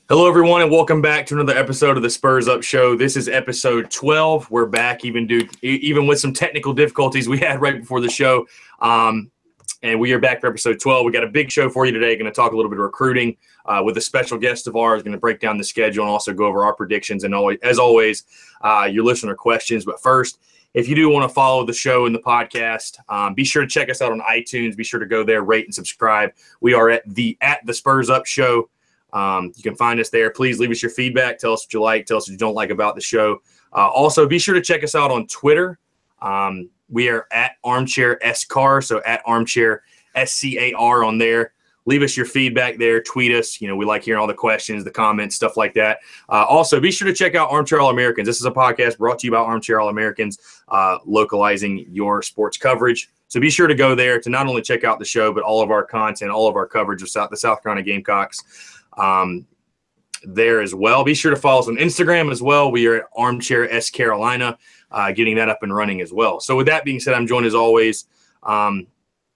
Hello, everyone, and welcome back to another episode of the Spurs Up Show. This is episode 12. We're back, even with some technical difficulties we had right before the show. And we are back for episode 12. We got a big show for you today. Going to talk a little bit of recruiting with a special guest of ours. Going to break down the schedule and also go over our predictions. And as always, your listener questions. But first, if you do want to follow the show and the podcast, be sure to check us out on iTunes. Be sure to go there, rate, and subscribe. We are at the Spurs Up Show. You can find us there. Please leave us your feedback. Tell us what you like. Tell us what you don't like about the show. Also, be sure to check us out on Twitter. We are at Armchair SCAR, so at Armchair SCAR on there. Leave us your feedback there. Tweet us. We like hearing all the questions, the comments, stuff like that. Also, be sure to check out Armchair All-Americans. This is a podcast brought to you by Armchair All-Americans, localizing your sports coverage. So be sure to go there to not only check out the show, but all of our content, all of our coverage of the South Carolina Gamecocks. There as well. Be sure to follow us on Instagram as well. We are at Armchair S Carolina, getting that up and running as well. So with that being said, I'm joined as always by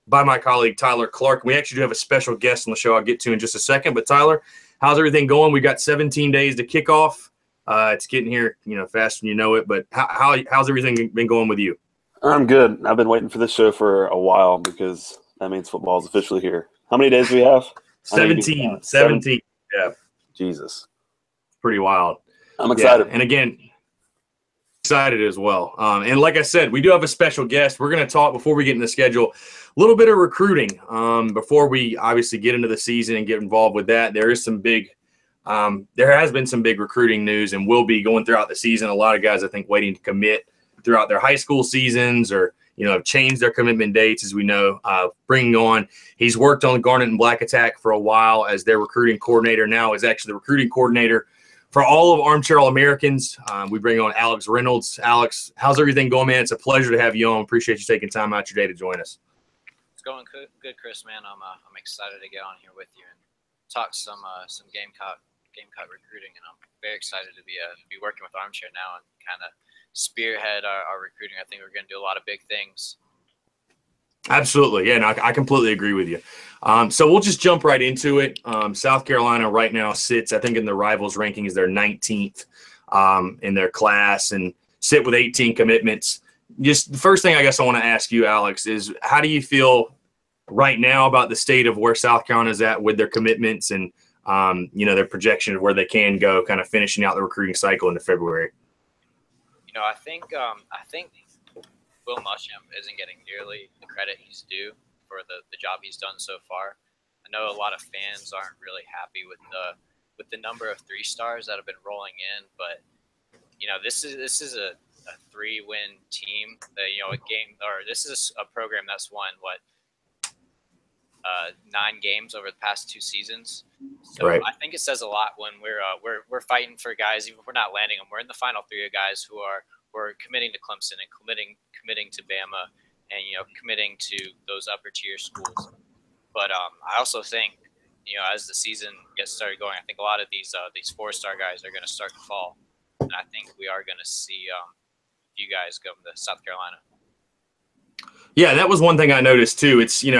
my colleague Tyler Clark. We actually do have a special guest on the show I'll get to in just a second. But Tyler, how's everything going? We got 17 days to kick off. It's getting here, faster than you know it. But how's everything been going with you? I'm good. I've been waiting for this show for a while because that means football is officially here. How many days do we have? 17. Yeah. Jesus. Pretty wild. I'm excited. Yeah. And again, excited as well. And like I said, we do have a special guest. We're going to talk, before we get into the schedule, a little bit of recruiting. Before we obviously get into the season and get involved with that, there has been some big recruiting news and will be going throughout the season. A lot of guys, I think, waiting to commit throughout their high school seasons or have changed their commitment dates, as we know. Bringing on, he's worked on Garnet and Black Attack for a while as their recruiting coordinator. Now is actually the recruiting coordinator for all of Armchair All-Americans. We bring on Alex Reynolds. Alex, how's everything going, man? It's a pleasure to have you on. Appreciate you taking time out your day to join us. It's going good, Chris, man. I'm excited to get on here with you and talk some Gamecock recruiting, and I'm very excited to be working with Armchair now and kind of spearhead our recruiting. I think we're going to do a lot of big things. Absolutely. Yeah, no, I completely agree with you. So we'll just jump right into it. South Carolina right now sits, I think, in the Rivals rankings, they're 19th in their class and sit with 18 commitments. Just the first thing I guess I want to ask you, Alex, is how do you feel right now about the state of where South Carolina is at with their commitments and, their projection of where they can go, kind of finishing out the recruiting cycle into February? I think Will Muschamp isn't getting nearly the credit he's due for the job he's done so far. I know a lot of fans aren't really happy with the number of 3-stars that have been rolling in, but this is a 3-win team. This is a program that's won 9 games over the past 2 seasons. So right. I think it says a lot when we're fighting for guys, even if we're not landing them. We're in the final 3 of guys who are committing to Clemson and committing to Bama and committing to those upper tier schools. But I also think as the season gets started going, I think a lot of these 4-star guys are going to start to fall, and I think we are going to see a few guys go to South Carolina. Yeah, that was one thing I noticed too. It's, you're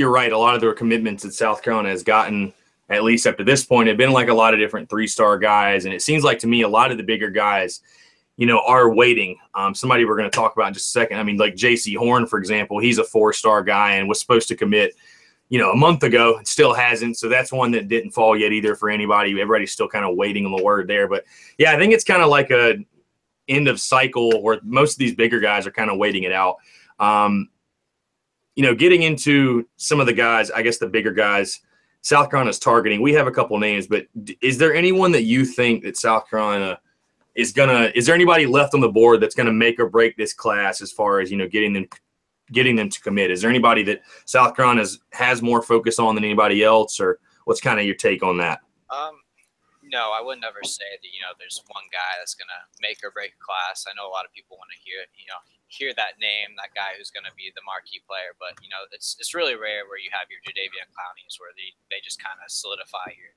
right, a lot of their commitments that South Carolina has gotten, at least up to this point, have been like a lot of different 3-star guys. And it seems like to me, a lot of the bigger guys, are waiting. Somebody we're going to talk about in just a second. I mean, like J.C. Horn, for example, he's a 4-star guy and was supposed to commit, a month ago and still hasn't. So that's one that didn't fall yet either for anybody. Everybody's still kind of waiting on the word there. But yeah, I think it's kind of like a end of cycle where most of these bigger guys are kind of waiting it out. Getting into some of the guys, I guess the bigger guys, South Carolina's targeting. We have a couple names, but is there anyone that you think that South Carolina is there anybody left on the board that's going to make or break this class as far as, getting them to commit? Is there anybody that South Carolina has more focus on than anybody else, or what's kind of your take on that? No, I would never say that, there's one guy that's going to make or break a class. I know a lot of people want to hear that name, that guy who's going to be the marquee player. But, it's really rare where you have your Jadeveon Clowneys where they just kind of solidify your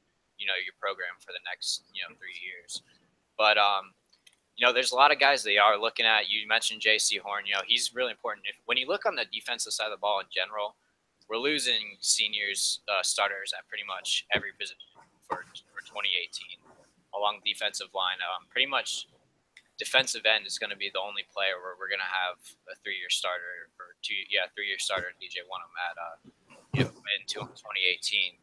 program for the next, 3 years. But, there's a lot of guys they are looking at. You mentioned J.C. Horn. He's really important. When you look on the defensive side of the ball in general, we're losing seniors, starters at pretty much every position for 2018 along the defensive line. Pretty much defensive end is going to be the only player where we're going to have a 3-year starter or 3-year starter, and DJ Wonham at in 2018.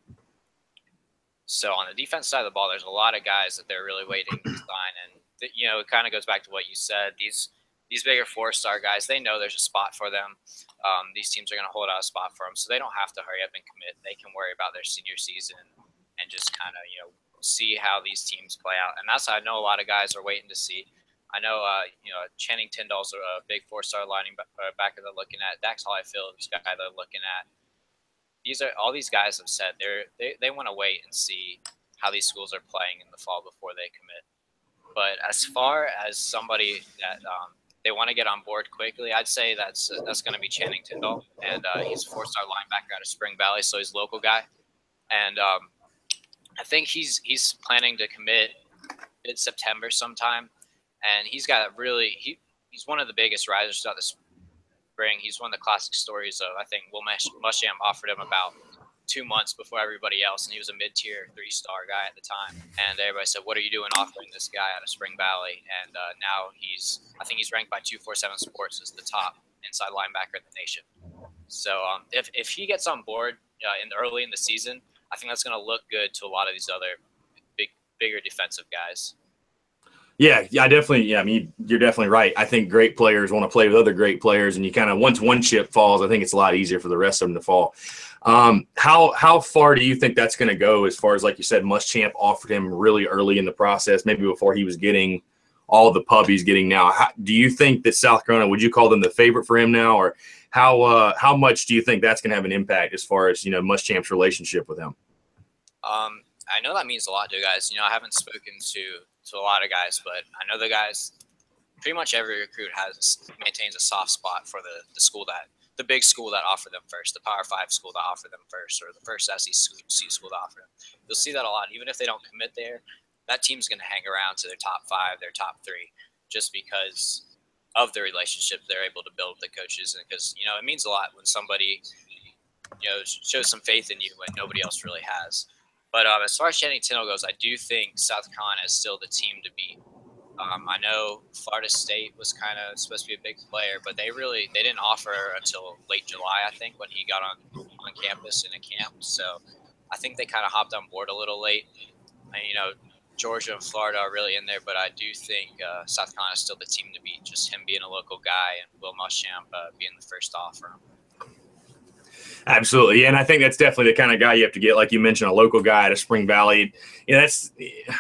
So on the defense side of the ball, there's a lot of guys that they're really waiting to sign, and it kind of goes back to what you said. These bigger 4-star guys, they know there's a spot for them. These teams are going to hold out a spot for them, so they don't have to hurry up and commit. They can worry about their senior season and just kind of see how these teams play out. And that's what I know a lot of guys are waiting to see. I know Channing Tyndall's a big 4-star lining backer they're looking at. Dax Hollifield is a guy they're looking at. All these guys have said they want to wait and see how these schools are playing in the fall before they commit. But as far as somebody that they want to get on board quickly, I'd say that's going to be Channing Tyndall, and he's a 4-star linebacker out of Spring Valley, so he's a local guy, and I think he's planning to commit mid-September sometime, and he's got he's one of the biggest risers throughout the spring. He's one of the classic stories of, I think, Will Muschamp offered him about 2 months before everybody else, and he was a mid-tier 3-star guy at the time. And everybody said, "What are you doing offering this guy out of Spring Valley?" And now I think he's ranked by 247 Sports as the top inside linebacker in the nation. So if he gets on board early in the season, I think that's going to look good to a lot of these other bigger defensive guys. Yeah, I definitely. Yeah, I mean, you're definitely right. I think great players want to play with other great players, and you kind of once one chip falls, I think it's a lot easier for the rest of them to fall. How far do you think that's going to go? As far as, like you said, Muschamp offered him really early in the process, maybe before he was getting all the pub he's getting now. Do you think that South Carolina, would you call them the favorite for him now, or how much do you think that's going to have an impact as far as Muschamp's relationship with him? I know that means a lot to guys. I haven't spoken to a lot of guys, but I know the guys. Pretty much every recruit maintains a soft spot for the big school that offered them first, the Power 5 school that offered them first, or the first SEC school that offered them. You'll see that a lot. Even if they don't commit there, that team's going to hang around to their top 5, their top 3, just because of the relationship they're able to build with the coaches, and because it means a lot when somebody shows some faith in you when nobody else really has. But as far as Channing Tyndall goes, I do think South Carolina is still the team to beat. I know Florida State was kind of supposed to be a big player, but they didn't offer until late July, I think, when he got on campus in a camp. So I think they kind of hopped on board a little late. And, Georgia and Florida are really in there, but I do think South Carolina is still the team to beat, just him being a local guy and Will Muschamp being the first offer. Absolutely. Yeah, and I think that's definitely the kind of guy you have to get, like you mentioned, a local guy out of Spring Valley. That's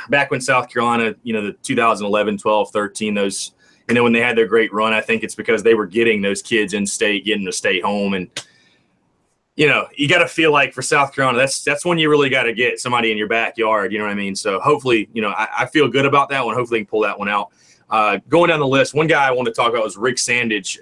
back when South Carolina, the 2011, 12, 13, those, when they had their great run, I think it's because they were getting those kids in state, getting to stay home. And, you got to feel like for South Carolina, that's when you really got to get somebody in your backyard. You know what I mean? So hopefully, I feel good about that one. Hopefully they can pull that one out. Going down the list, one guy I want to talk about was Rick Sandage.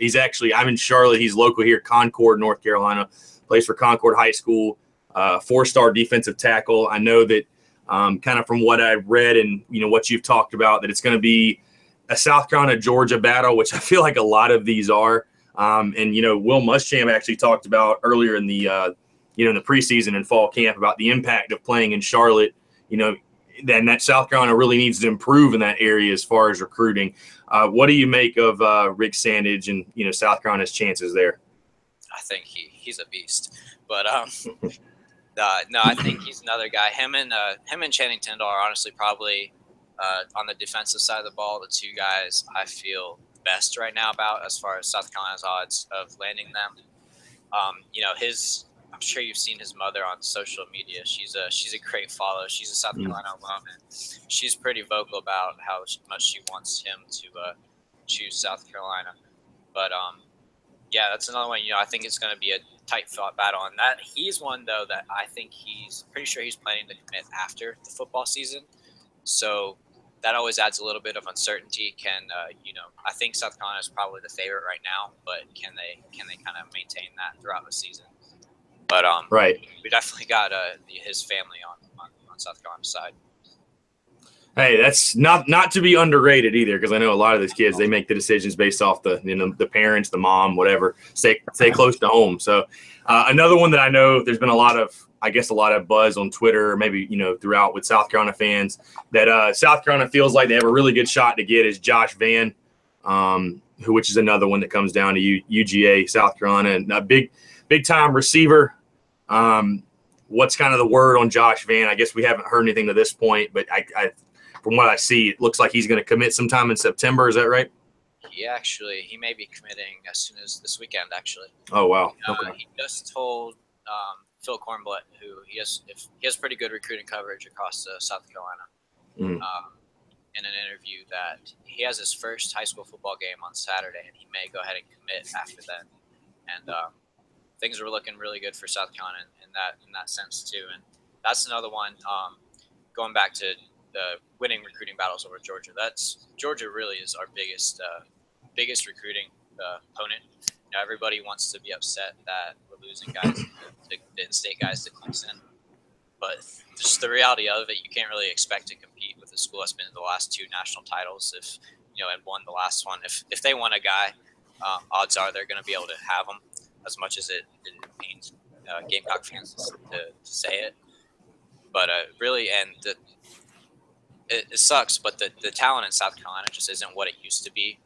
I'm in Charlotte. He's local here, Concord, North Carolina. Plays for Concord High School, 4-star defensive tackle. I know that kind of from what I've read and, what you've talked about, that it's going to be a South Carolina-Georgia battle, which I feel like a lot of these are. And, Will Muschamp actually talked about earlier in the, in the preseason and fall camp about the impact of playing in Charlotte, then that South Carolina really needs to improve in that area as far as recruiting. What do you make of Rick Sandage and, South Carolina's chances there? I think he's a beast, but no, I think he's another guy. Him and Channing Tyndall are honestly probably on the defensive side of the ball the two guys I feel best right now about as far as South Carolina's odds of landing them. I'm sure you've seen his mother on social media. She's a great follow. She's a South Carolina alum, and she's pretty vocal about how much she wants him to choose South Carolina. But yeah, that's another one. I think it's going to be a tight fought battle on that. He's one though that I think he's pretty sure he's planning to commit after the football season. So that always adds a little bit of uncertainty. I think South Carolina is probably the favorite right now, but can they kind of maintain that throughout the season? But right, we definitely got his family on South Carolina's side. Hey, that's not to be underrated either, because I know a lot of these kids, they make the decisions based off the parents, the mom, whatever, stay close to home. So another one that I know there's been a lot of I guess, a lot of buzz on Twitter, maybe, throughout with South Carolina fans, that South Carolina feels like they have a really good shot to get is Josh Vann, which is another one that comes down to UGA, South Carolina, and a big time receiver. What's kind of the word on Josh Vann? I guess we haven't heard anything to this point, but I from what I see, it looks like he's going to commit sometime in September. Is that right? He may be committing as soon as this weekend, actually. Oh, wow. Okay. He just told Phil Kornblatt, who he has pretty good recruiting coverage across South Carolina, in an interview that he has his first high school football game on Saturday, and he may go ahead and commit after then. And things are looking really good for South Carolina in that sense too. And that's another one. Going back to the winning recruiting battles over Georgia, Georgia really is our biggest recruiting opponent. Everybody wants to be upset that we're losing guys, to in-state guys to Clemson, but just the reality of it, you can't really expect to compete with a school that's been in the last 2 national titles. If and won the last one, if they want a guy, odds are they're going to be able to have him. As much as it pains Gamecock fans to say it, but really, and it sucks. But the talent in South Carolina just isn't what it used to be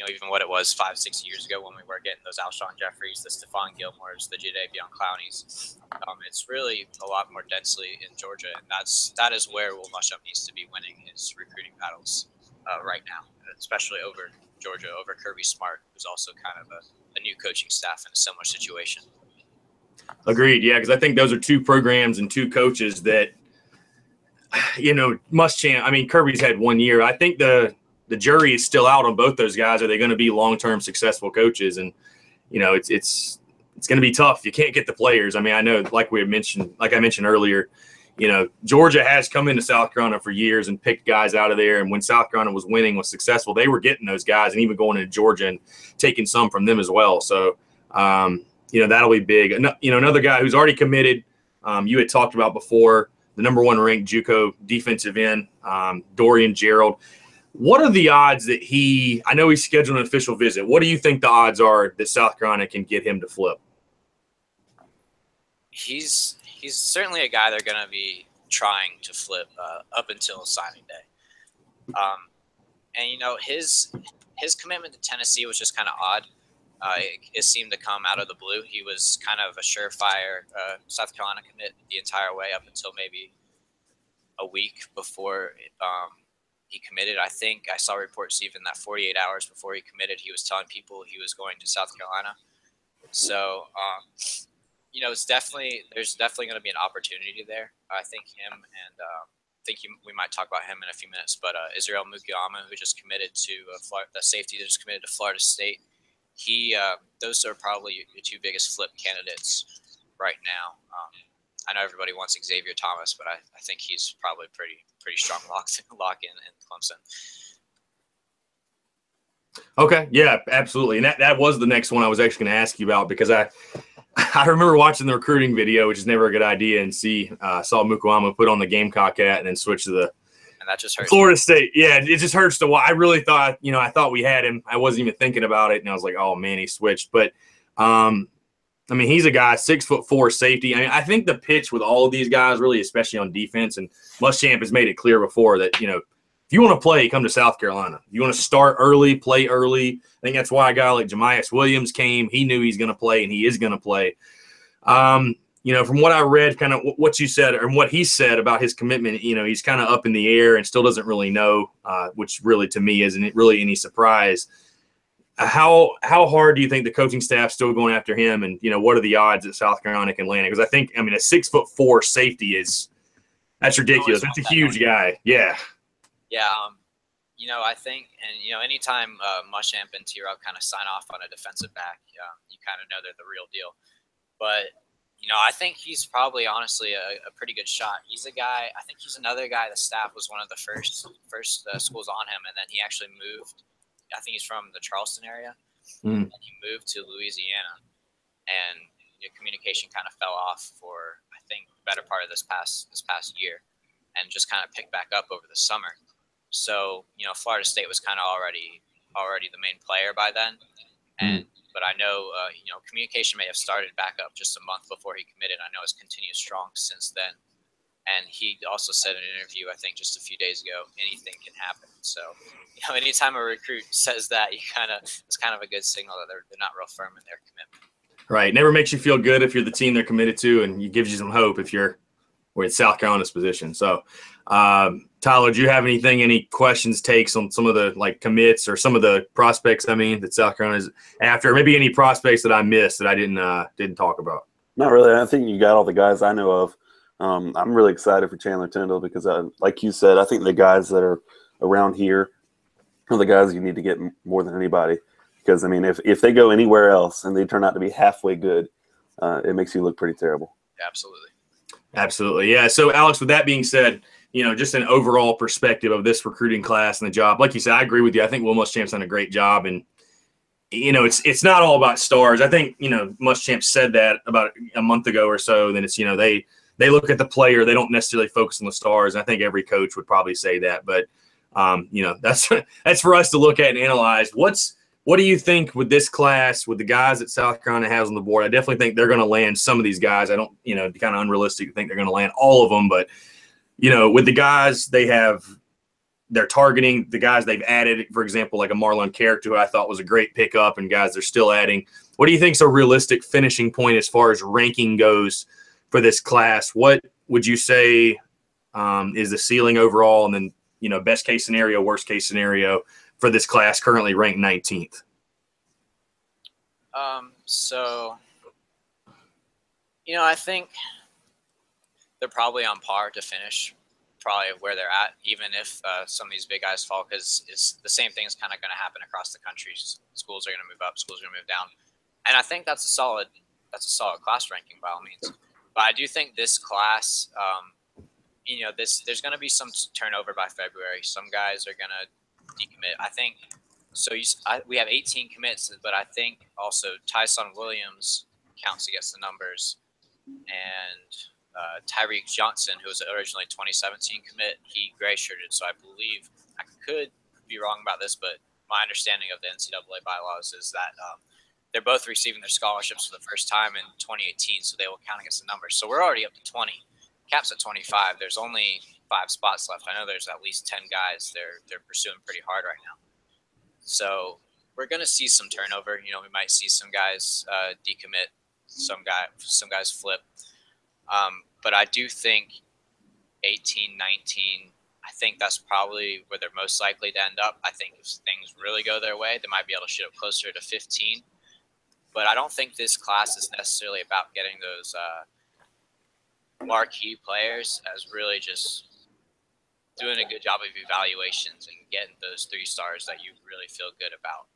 even what it was 5-6 years ago when we were getting those Alshon Jeffries, the Stephon Gilmores, the Jadeveon Clowneys. It's really a lot more densely in Georgia, and that is where Will Muschamp needs to be winning his recruiting battles right now, especially over Georgia, over Kirby Smart, who's also kind of a new coaching staff in a similar situation. Agreed. Yeah, because I think those are 2 programs and 2 coaches that, Muschamp. I mean, Kirby's had 1 year. I think the jury is still out on both those guys. Are they going to be long-term successful coaches? And it's going to be tough. You can't get the players. I mean, I know, like I mentioned earlier, Georgia has come into South Carolina for years and picked guys out of there. And when South Carolina was successful, they were getting those guys and even going into Georgia and taking some from them as well. So, that'll be big. Another guy who's already committed, you had talked about before, the number 1 ranked JUCO defensive end, Dorian Gerald. What are the odds that I know he's scheduled an official visit. What do you think the odds are that South Carolina can get him to flip? He's certainly a guy they're going to be trying to flip up until signing day. And his commitment to Tennessee was just kind of odd. It seemed to come out of the blue. He was kind of a surefire South Carolina commit the entire way up until maybe a week before he committed. I think I saw reports even that 48 hours before he committed, he was telling people he was going to South Carolina. So, there's definitely going to be an opportunity there. I think him and we might talk about him in a few minutes, but Israel Mukiyama, who just committed to the safety that just committed to Florida State, those are probably the 2 biggest flip candidates right now. I know everybody wants Xavier Thomas, but I think he's probably pretty strong lock in Clemson. Okay, yeah, absolutely. And that was the next one I was actually going to ask you about, because I remember watching the recruiting video, which is never a good idea, and saw Mukiyama put on the Gamecock hat and then switch to the and that just hurts. Florida State. Yeah, it just hurts to watch. I really thought, I thought we had him. I wasn't even thinking about it, and I was like, oh man, he switched. But he's a guy, 6'4" safety. I think the pitch with all of these guys, really, especially on defense, and Muschamp has made it clear before that, if you want to play, come to South Carolina. If you want to start early, play early. I think that's why a guy like Jamias Williams came. He knew he's going to play, and he is going to play. From what I read, kind of what you said and what he said about his commitment, he's kind of up in the air and still doesn't really know, which really to me isn't really any surprise. How hard do you think the coaching staff's still going after him, and what are the odds that South Carolina can land it? Because I think a 6'4" safety that's ridiculous. That's a huge guy. Yeah. Yeah. I think, and anytime Muschamp and T-Rob kind of sign off on a defensive back, you kind of know they're the real deal. But I think he's probably honestly a pretty good shot. He's a guy. I think he's another guy. The staff was one of the first schools on him, and then he actually moved. I think he's from the Charleston area, and he moved to Louisiana, and communication kind of fell off for I think the better part of this past year, and just kind of picked back up over the summer. So Florida State was kind of already the main player by then, and But I know, communication may have started back up just a month before he committed. I know it's continued strong since then. And he also said in an interview, I think just a few days ago, anything can happen. So, anytime a recruit says that, it's kind of a good signal that they're not real firm in their commitment. Right. Never makes you feel good if you're the team they're committed to, and it gives you some hope if you're in South Carolina's position. So, Tyler, do you have any questions, takes on some of the commits or some of the prospects? That South Carolina's after, or maybe any prospects that I missed that I didn't talk about. Not really. I think you got all the guys I know of. I'm really excited for Chandler Tyndall because, like you said, I think the guys that are around here are the guys you need to get more than anybody. Because, if they go anywhere else and they turn out to be halfway good, it makes you look pretty terrible. Absolutely. Absolutely. Yeah. So, Alex, with that being said, just an overall perspective of this recruiting class and the job, like you said, I agree with you. I think Will Muschamp's done a great job. And, it's not all about stars. I think, Muschamp said that about a month ago or so. Then it's, they look at the player. They don't necessarily focus on the stars. I think every coach would probably say that. But, that's for us to look at and analyze. What do you think with this class, with the guys that South Carolina has on the board? I definitely think they're going to land some of these guys. I don't, it's kind of unrealistic to think they're going to land all of them. But, with the guys they're targeting, the guys they've added, for example, like a Marlon Carrick, who I thought was a great pickup, and guys they're still adding. What do you think is a realistic finishing point as far as ranking goes for this class? What would you say is the ceiling overall? And then, best case scenario, worst case scenario for this class currently ranked 19th? I think they're probably on par to finish probably where they're at, even if some of these big guys fall, because it's the same thing is kind of going to happen across the country. Schools are going to move up, schools are going to move down. And I think that's a solid class ranking by all means. But I do think this class, there's going to be some turnover by February. Some guys are going to decommit. I think so. We have 18 commits, but I think also Tyson Williams counts against the numbers, and Tyreek Johnson, who was originally 2017 commit, he gray shirted. So I believe, I could be wrong about this, but my understanding of the NCAA bylaws is that they're both receiving their scholarships for the first time in 2018, so they will count against the numbers. So we're already up to 20. Cap's at 25. There's only 5 spots left. I know there's at least 10 guys they're pursuing pretty hard right now. So we're going to see some turnover. We might see some guys decommit, some guys flip. But I do think 18, 19, I think that's probably where they're most likely to end up. I think if things really go their way, they might be able to shoot up closer to 15. But I don't think this class is necessarily about getting those marquee players, as really just doing a good job of evaluations and getting those 3 stars that you really feel good about.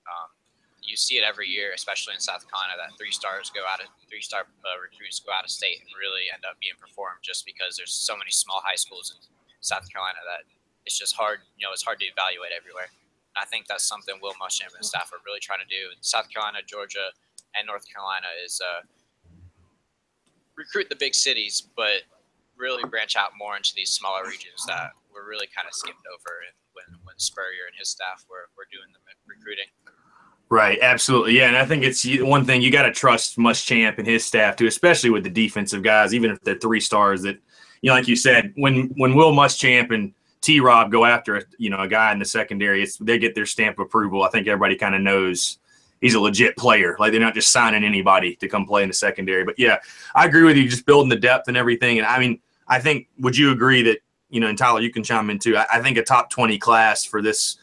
You see it every year, especially in South Carolina, that 3-star recruits go out of state and really end up being performed just because there's so many small high schools in South Carolina that it's just hard. It's hard to evaluate everywhere. And I think that's something Will Muschamp and staff are really trying to do. South Carolina, Georgia, and North Carolina is recruit the big cities, but really branch out more into these smaller regions that were really kind of skipped over when Spurrier and his staff were doing the recruiting. Right, absolutely, yeah, and I think it's one thing you got to trust Muschamp and his staff too, especially with the defensive guys, even if they're 3 stars. That like you said, when Will Muschamp and T-Rob go after a guy in the secondary, they get their stamp of approval. I think everybody kind of knows he's a legit player. Like, they're not just signing anybody to come play in the secondary. But yeah, I agree with you, just building the depth and everything. And I think, would you agree that and Tyler, you can chime in too. I think a top 20 class for this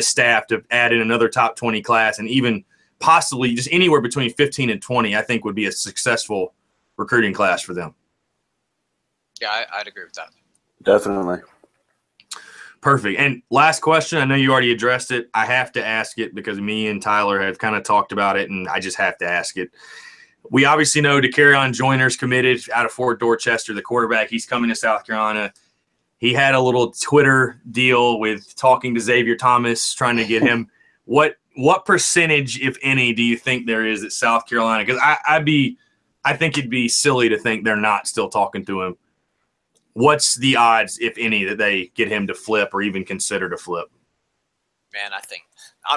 staff to add in another top 20 class, and even possibly just anywhere between 15 and 20, I think would be a successful recruiting class for them. Yeah, I'd agree with that. Definitely. Perfect. And last question, I know you already addressed it. I have to ask it because me and Tyler have kind of talked about it, and I just have to ask it. We obviously know De'Carrion Joyner's committed out of Fort Dorchester, the quarterback. He's coming to South Carolina. He had a little Twitter deal with talking to Xavier Thomas, trying to get him. What percentage, if any, do you think there is at South Carolina? Because I think it'd be silly to think they're not still talking to him. What's the odds, if any, that they get him to flip or even consider to flip? Man, I think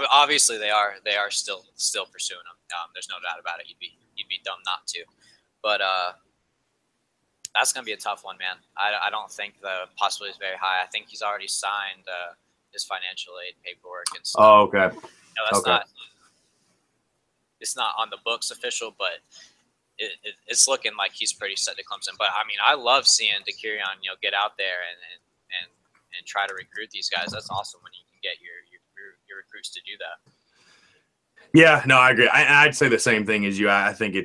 obviously they are still pursuing him. There's no doubt about it. You'd be dumb not to. But that's gonna be a tough one, man. I don't think the possibility is very high. I think he's already signed his financial aid paperwork and stuff. Oh, okay. That's not. It's not on the books official, but it's looking like he's pretty set to Clemson. But I mean, I love seeing DeCurion, get out there and try to recruit these guys. That's awesome when you can get your recruits to do that. Yeah, no, I agree. I'd say the same thing as you. I think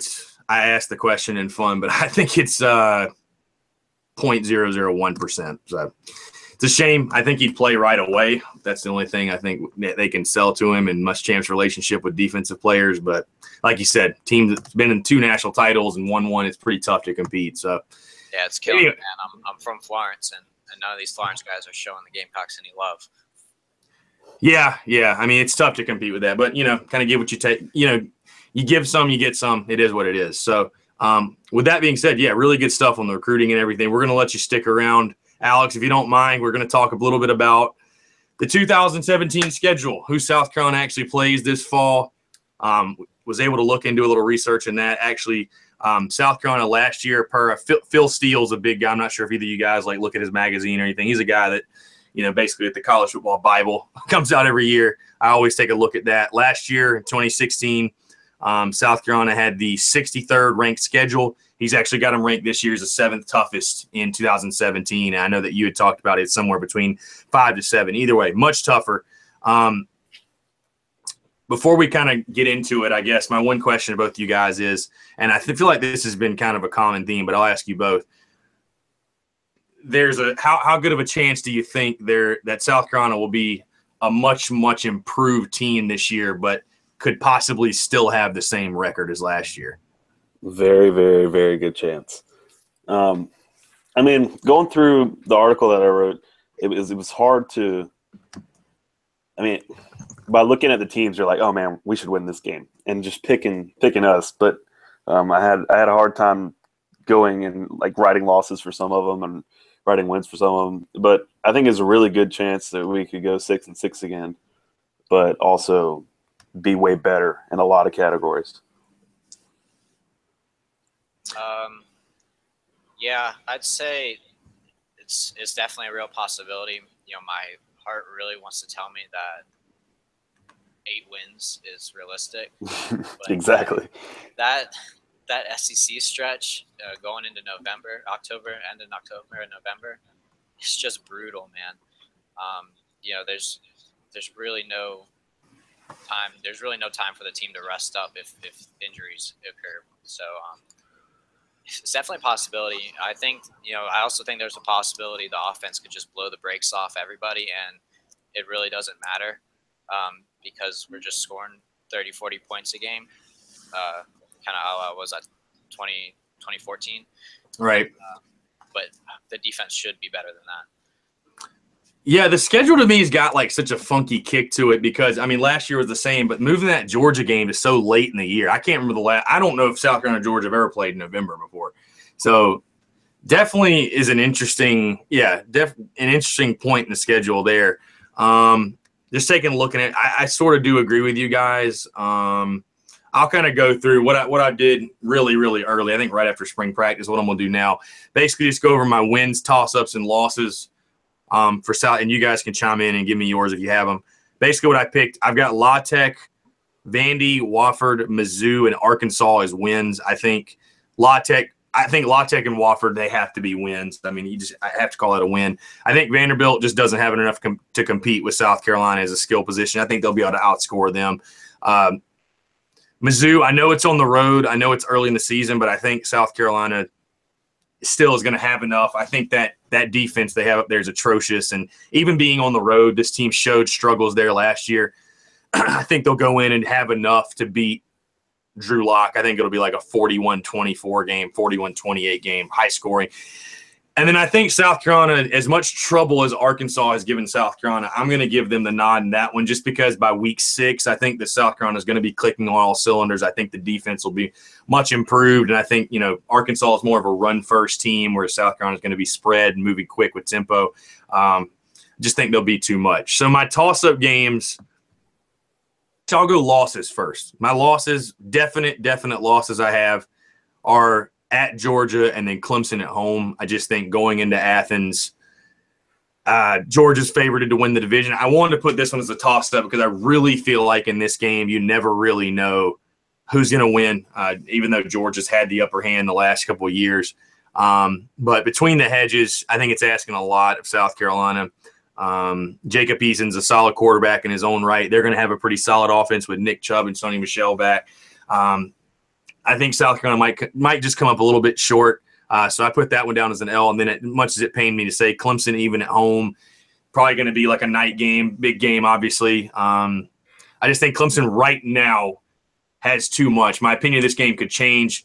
I asked the question in fun, but I think it's 0.001%. So it's a shame. I think he'd play right away. That's the only thing I think they can sell to him, and Muschamp's relationship with defensive players. But like you said, team that's been in 2 national titles and won one, it's pretty tough to compete. So yeah, it's killing me, man. I'm from Florence, and none of these Florence guys are showing the Gamecocks any love. Yeah. I mean, it's tough to compete with that, but kind of give what you take. You give some, you get some. It is what it is. So with that being said, yeah, really good stuff on the recruiting and everything. We're going to let you stick around, Alex, if you don't mind. We're going to talk a little bit about the 2017 schedule, who South Carolina actually plays this fall. Was able to look into a little research in that. Actually, South Carolina last year, Phil Steele's a big guy. I'm not sure if either of you guys look at his magazine or anything. He's a guy that, basically at the College Football Bible comes out every year. I always take a look at that. Last year, in 2016, South Carolina had the 63rd ranked schedule. He's actually got him ranked this year as the 7th toughest in 2017. And I know that you had talked about it somewhere between 5 to 7. Either way, much tougher. Before we kind of get into it, I guess my one question to both of you guys is, and I feel like this has been kind of a common theme, but I'll ask you both. There's how good of a chance do you think that South Carolina will be a much improved team this year, but could possibly still have the same record as last year? Very, very, very good chance. I mean, going through the article that I wrote, it was hard to. I mean, by looking at the teams, you're like, oh man, we should win this game, and just picking us. But I had a hard time going and writing losses for some of them and writing wins for some of them. But I think it's a really good chance that we could go 6-6 again, but also be way better in a lot of categories. Yeah, I'd say it's definitely a real possibility. My heart really wants to tell me that 8 wins is realistic. Exactly. That SEC stretch going into October, November, it's just brutal, man. There's really no time. There's really no time for the team to rest up if injuries occur. So it's definitely a possibility. I think, I also think there's a possibility the offense could just blow the brakes off everybody, and it really doesn't matter because we're just scoring 30, 40 points a game, kind of how I was at 2014. Right. But the defense should be better than that. Yeah, the schedule to me has got such a funky kick to it because, I mean, last year was the same, but moving that Georgia game to so late in the year, I can't remember I don't know if South Carolina and Georgia have ever played in November before. So definitely is an interesting point in the schedule there. Just taking a look at it, I sort of do agree with you guys. I'll kind of go through what I did really, really early. I think right after spring practice, what I'm going to do now. Basically just go over my wins, toss-ups, and losses for South, and you guys can chime in and give me yours if you have them. Basically what I picked, I've got La Tech, Vandy, Wofford, Mizzou, and Arkansas as wins. I think La Tech and Wofford, they have to be wins. I mean, I have to call it a win. I think Vanderbilt just doesn't have enough to compete with South Carolina as a skill position. I think they'll be able to outscore them. Mizzou, I know it's on the road. I know it's early in the season, but I think South Carolina still is going to have enough. I think that defense they have up there is atrocious. And even being on the road, this team showed struggles there last year. I think they'll go in and have enough to beat Drew Lock. I think it'll be like a 41-24 game, 41-28 game, high scoring. And then I think South Carolina, as much trouble as Arkansas has given South Carolina, I'm going to give them the nod in that one just because by week 6, I think that South Carolina is going to be clicking on all cylinders. I think the defense will be much improved. And I think, Arkansas is more of a run-first team where South Carolina is going to be spread and moving quick with tempo. Just think they'll be too much. So my toss-up games, I'll go losses first. My losses, definite losses I have are at Georgia and then Clemson at home. I just think going into Athens, Georgia's favored to win the division. I wanted to put this one as a toss-up because I really feel like in this game you never really know who's going to win, even though Georgia's had the upper hand the last couple of years. But between the hedges, I think it's asking a lot of South Carolina. Jacob Eason's a solid quarterback in his own right. They're going to have a pretty solid offense with Nick Chubb and Sonny Michel back. I think South Carolina might just come up a little bit short. So I put that one down as an L. And then as much as it pained me to say Clemson even at home, probably going to be like a night game, big game, obviously. I just think Clemson right now has too much. My opinion of this game could change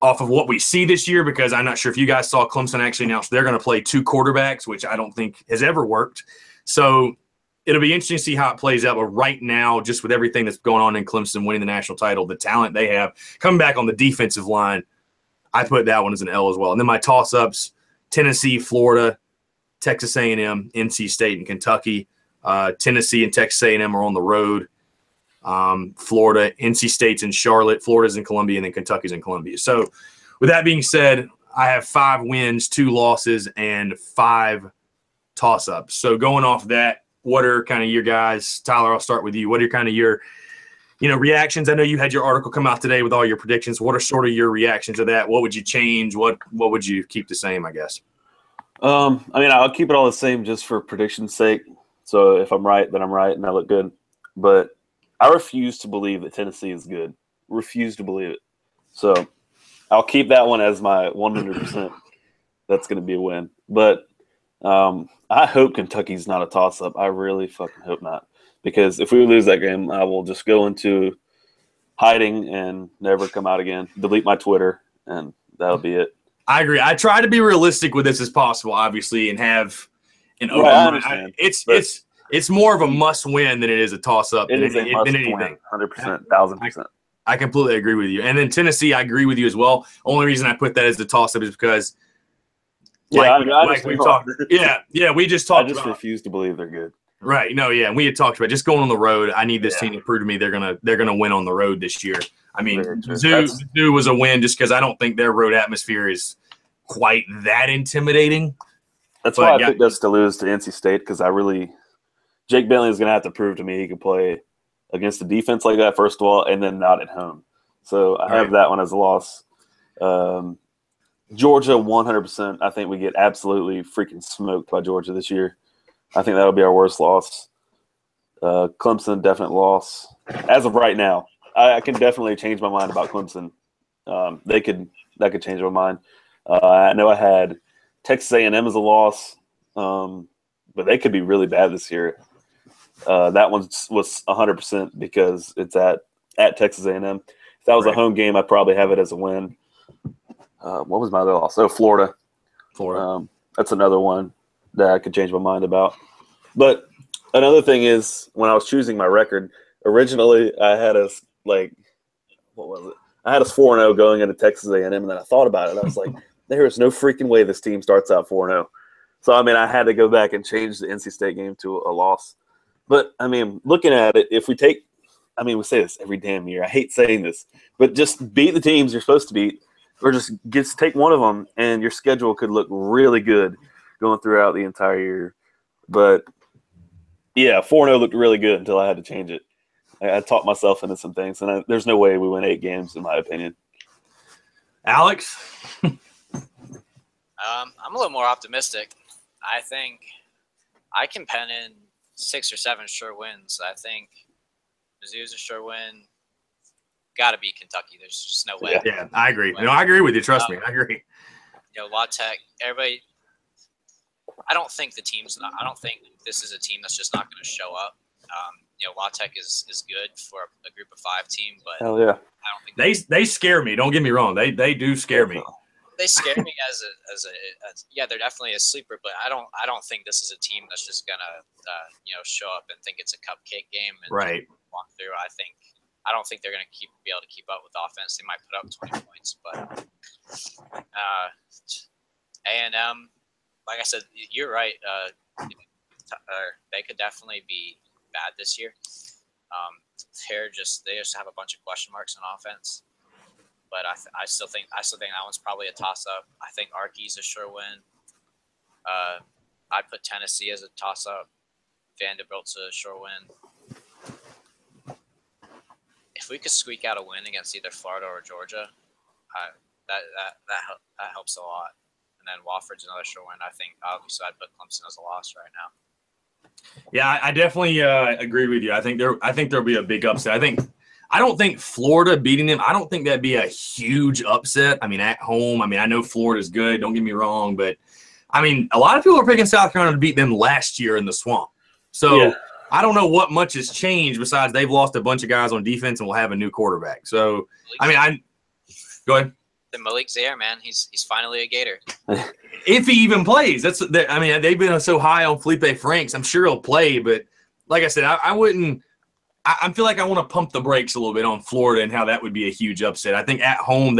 off of what we see this year because I'm not sure if you guys saw Clemson actually announced they're going to play 2 quarterbacks, which I don't think has ever worked. So it'll be interesting to see how it plays out. But right now, just with everything that's going on in Clemson winning the national title, the talent they have coming back on the defensive line, I put that one as an L as well. And then my toss-ups, Tennessee, Florida, Texas A&M, NC State, and Kentucky. Tennessee and Texas A&M are on the road. Florida, NC State's in Charlotte, Florida's in Columbia, and then Kentucky's in Columbia. So with that being said, I have 5 wins, 2 losses, and 5 toss-ups. So going off that, what are kind of your guys, Tyler, I'll start with you. What are kind of your, reactions? I know you had your article come out today with all your predictions. What are sort of your reactions to that? What would you change? What would you keep the same, I guess? I'll keep it all the same just for prediction's sake. So if I'm right, then I'm right and I look good. But I refuse to believe that Tennessee is good. Refuse to believe it. So I'll keep that one as my 100%. That's going to be a win. But I hope Kentucky's not a toss-up. I really fucking hope not. Because if we lose that game, I will just go into hiding and never come out again. Delete my Twitter, and that'll be it. I agree. I try to be realistic with this as possible, obviously, and have an open mind. It's more of a must-win than it is a toss-up. It is a must-win, 100%, 1,000%. I completely agree with you. And then Tennessee, I agree with you as well. Only reason I put that as the toss-up is because, we talked. We just talked. I just refuse to believe they're good. Right. No. Yeah. And we had talked about just going on the road. I need this team to prove to me they're gonna win on the road this year. I mean, Mizzou was a win just because I don't think their road atmosphere is quite that intimidating. That's why I picked us to lose to NC State because Jake Bentley is going to have to prove to me he can play against a defense like that, first of all, and then not at home. So I have that one as a loss. Georgia, 100%. I think we get absolutely freaking smoked by Georgia this year. I think that'll be our worst loss. Clemson, definite loss. As of right now, I can definitely change my mind about Clemson. That could change my mind. I know I had Texas A&M as a loss, but they could be really bad this year. That one was 100% because it's at Texas A&M. If that was a home game, I'd probably have it as a win. What was my other loss? Oh, Florida. That's another one that I could change my mind about. But another thing is when I was choosing my record, originally I had us what was it? I had us 4-0 going into Texas A&M, and then I thought about it. And I was like, there is no freaking way this team starts out 4-0. So, I had to go back and change the NC State game to a loss. But, looking at it, if we take – we say this every damn year. I hate saying this. But just beat the teams you're supposed to beat or just take one of them, and your schedule could look really good going throughout the entire year. But, yeah, 4-0 looked really good until I had to change it. I talked myself into some things, and there's no way we win 8 games, in my opinion. Alex? I'm a little more optimistic. I think I can pen in 6 or 7 sure wins. I think Mizzou's a sure win. Got to beat Kentucky. There's just no way. Yeah, I agree. No, I agree with you. Trust me, I agree. La Tech, everybody. I don't think I don't think this is a team that's just not going to show up. La Tech is good for a group of 5 team, but hell yeah. I don't think they scare me. Don't get me wrong. They do scare me. They scare me as they're definitely a sleeper, but I don't think this is a team that's just gonna show up and think it's a cupcake game and walk through. I don't think they're gonna be able to keep up with offense. They might put up 20 points, but A&M, like I said, you're right. they could definitely be bad this year. They just have a bunch of question marks on offense. But I still think that one's probably a toss-up. I think Arky's a sure win. I'd put Tennessee as a toss-up. Vanderbilt's a sure win. If we could squeak out a win against either Florida or Georgia, that helps a lot. And then Wofford's another sure win. I think obviously I'd put Clemson as a loss right now. Yeah, I definitely agree with you. I think there'll be a big upset. I don't think Florida beating them, I don't think that'd be a huge upset. I mean, at home, I know Florida's good, don't get me wrong, but a lot of people are picking South Carolina to beat them last year in the Swamp. So yeah. I don't know what much has changed besides they've lost a bunch of guys on defense and will have a new quarterback. So, go ahead. The Malik Zaire, man, he's finally a Gator. If he even plays, they've been so high on Felipe Franks. I'm sure he'll play, but like I said, I wouldn't. I feel like I want to pump the brakes a little bit on Florida and how that would be a huge upset. I think at home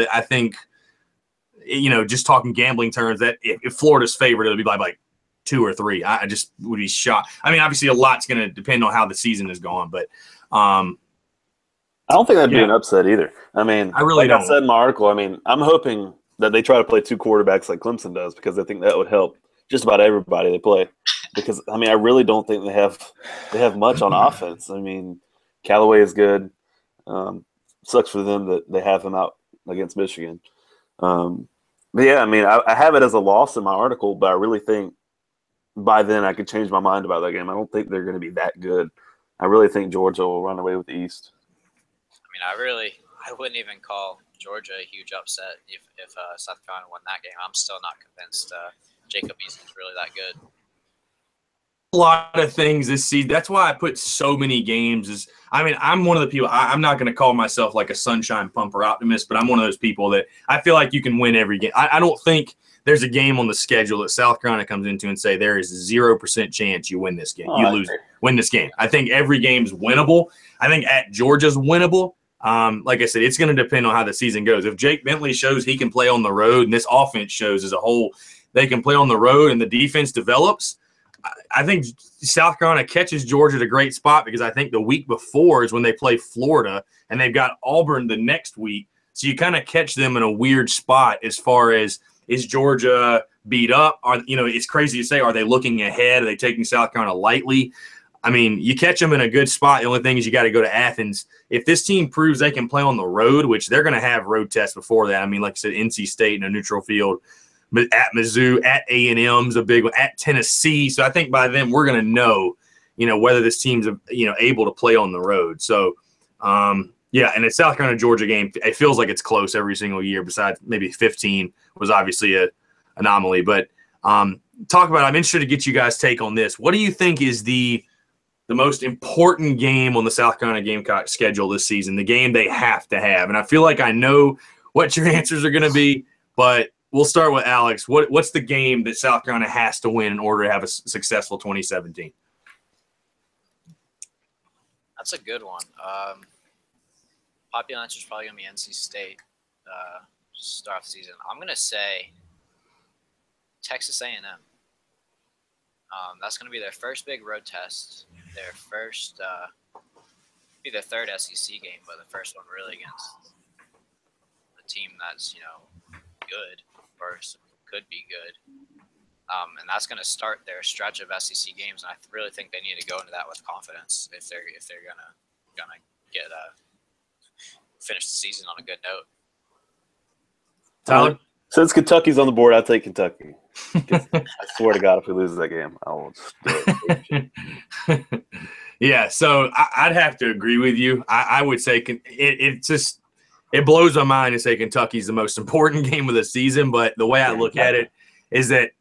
just talking gambling terms, that if Florida's favored, it'll be by like 2 or 3. I just would be shocked. Obviously a lot's going to depend on how the season is going, but I don't think that'd be an upset either. I really don't. I said in my article, I'm hoping that they try to play 2 quarterbacks like Clemson does, because I think that would help just about everybody they play. Because I really don't think they have much on offense. Callaway is good. Sucks for them that they have him out against Michigan. But yeah, I have it as a loss in my article, but I really think by then I could change my mind about that game. I don't think they're going to be that good. I really think Georgia will run away with the East. I wouldn't even call Georgia a huge upset if South Carolina won that game. I'm still not convinced Jacob Eason's really that good. A lot of things this season. That's why I put so many games. I'm one of the people. I'm not going to call myself like a sunshine pumper optimist, but I'm one of those people that I feel like you can win every game. I don't think there's a game on the schedule that South Carolina comes into and say there is 0% chance you win this game. Win this game. I think every game's winnable. I think at Georgia's winnable. Like I said, it's going to depend on how the season goes. If Jake Bentley shows he can play on the road, and this offense shows as a whole they can play on the road, and the defense develops, I think South Carolina catches Georgia at a great spot, because I think the week before is when they play Florida, and they've got Auburn the next week. So you kind of catch them in a weird spot as far as, is Georgia beat up? It's crazy to say, are they looking ahead? Are they taking South Carolina lightly? You catch them in a good spot. The only thing is you got to go to Athens. If this team proves they can play on the road, which they're going to have road tests before that. Like I said, NC State in a neutral field, at Mizzou, at A&M's a big one, at Tennessee. So I think by then we're going to know, whether this team's, able to play on the road. So, yeah, and the South Carolina-Georgia game, it feels like it's close every single year, besides maybe 15 was obviously an anomaly. But I'm interested to get you guys' take on this. What do you think is the most important game on the South Carolina Gamecock schedule this season, the game they have to have? And I feel like I know what your answers are going to be, but we'll start with Alex. What's the game that South Carolina has to win in order to have a successful 2017? That's a good one. Popular answer is probably going to be NC State to start off the season. I'm going to say Texas A&M. That's going to be their first big road test. Their first, be their third SEC game, but the first one really against a team that's good or could be good. And that's going to start their stretch of SEC games, and I really think they need to go into that with confidence if they're gonna get finish the season on a good note. Tyler, since Kentucky's on the board, I'll take Kentucky. I swear to God, if we lose that game, I will just do it. Yeah, so I'd have to agree with you. I would say it blows my mind to say Kentucky's the most important game of the season, but the way I look at it is that,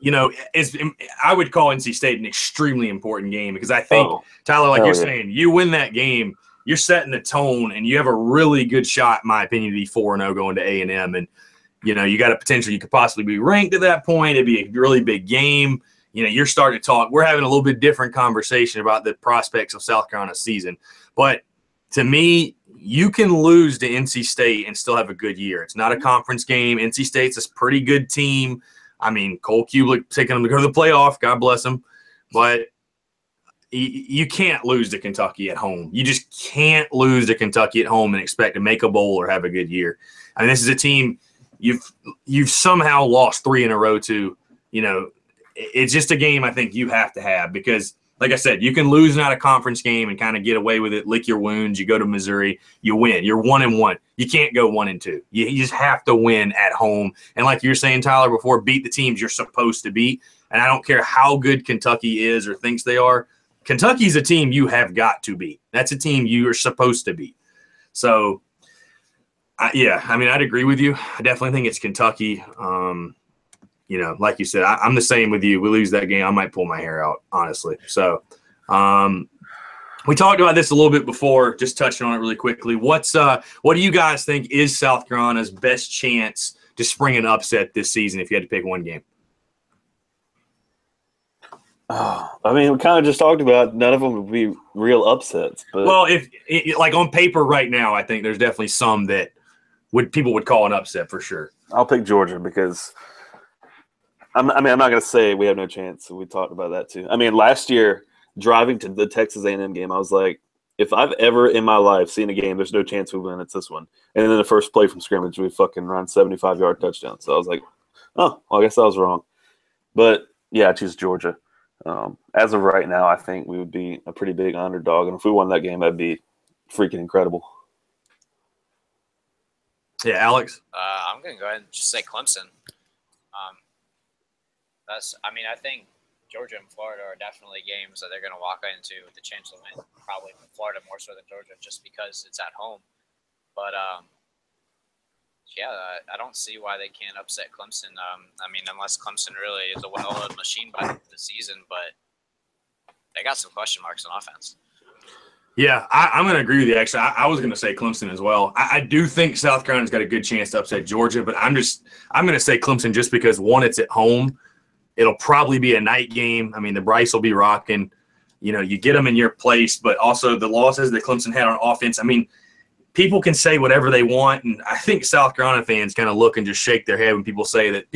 I would call NC State an extremely important game, because I think, Tyler, like you're saying, you win that game, you're setting the tone, and you have a really good shot, in my opinion, to be 4-0 going to A&M. And, you got a potential, you could possibly be ranked at that point. It'd be a really big game. You're starting to talk. We're having a little bit different conversation about the prospects of South Carolina's season. But to me, you can lose to NC State and still have a good year. It's not a conference game. NC State's a pretty good team. Cole Kubelik taking them to go to the playoff. God bless him. but you can't lose to Kentucky at home. You just can't lose to Kentucky at home and expect to make a bowl or have a good year. I mean, this is a team you've somehow lost 3 in a row to. You know, it's just a game I think you have to have because, like I said, you can lose not a conference game and kind of get away with it, lick your wounds. You go to Missouri, you win. You're 1-1. You can't go 1-2. You just have to win at home. And like you were saying, Tyler, before, beat the teams you're supposed to beat. And I don't care how good Kentucky is or thinks they are. Kentucky's a team you have got to beat. That's a team you are supposed to beat. So, I'd agree with you. I definitely think it's Kentucky. You know, like you said, I'm the same with you. We lose that game, I might pull my hair out, honestly. So, we talked about this a little bit before, just touching on it really quickly. What do you guys think is South Carolina's best chance to spring an upset this season if you had to pick one game? Oh, I mean, we kind of just talked about none of them would be real upsets. But well, if like on paper right now, I think there's definitely some that people would call an upset for sure. I'll pick Georgia because I'm not going to say we have no chance. We talked about that too. I mean, last year driving to the Texas A&M game, I was like, if I've ever in my life seen a game, there's no chance we win. It's this one. And then the first play from scrimmage, we fucking run 75-yard touchdown. So I was like, oh, well, I guess I was wrong. But yeah, I choose Georgia. As of right now, I think we would be a pretty big underdog, and if we won that game, that'd be freaking incredible. Yeah, Alex? I'm going to go ahead and just say Clemson. I think Georgia and Florida are definitely games that they're going to walk into with the chance to win. Probably Florida more so than Georgia, just because it's at home. But I don't see why they can't upset Clemson. Unless Clemson really is a well-oiled machine by the end of the season, but they got some question marks on offense. Yeah, I'm going to agree with you, actually. I was going to say Clemson as well. I do think South Carolina's got a good chance to upset Georgia, but I'm going to say Clemson just because, one, it's at home. It'll probably be a night game. I mean, the Bryce will be rocking. You know, you get them in your place, but also the losses that Clemson had on offense. I mean, people can say whatever they want, and I think South Carolina fans kind of look and just shake their head when people say that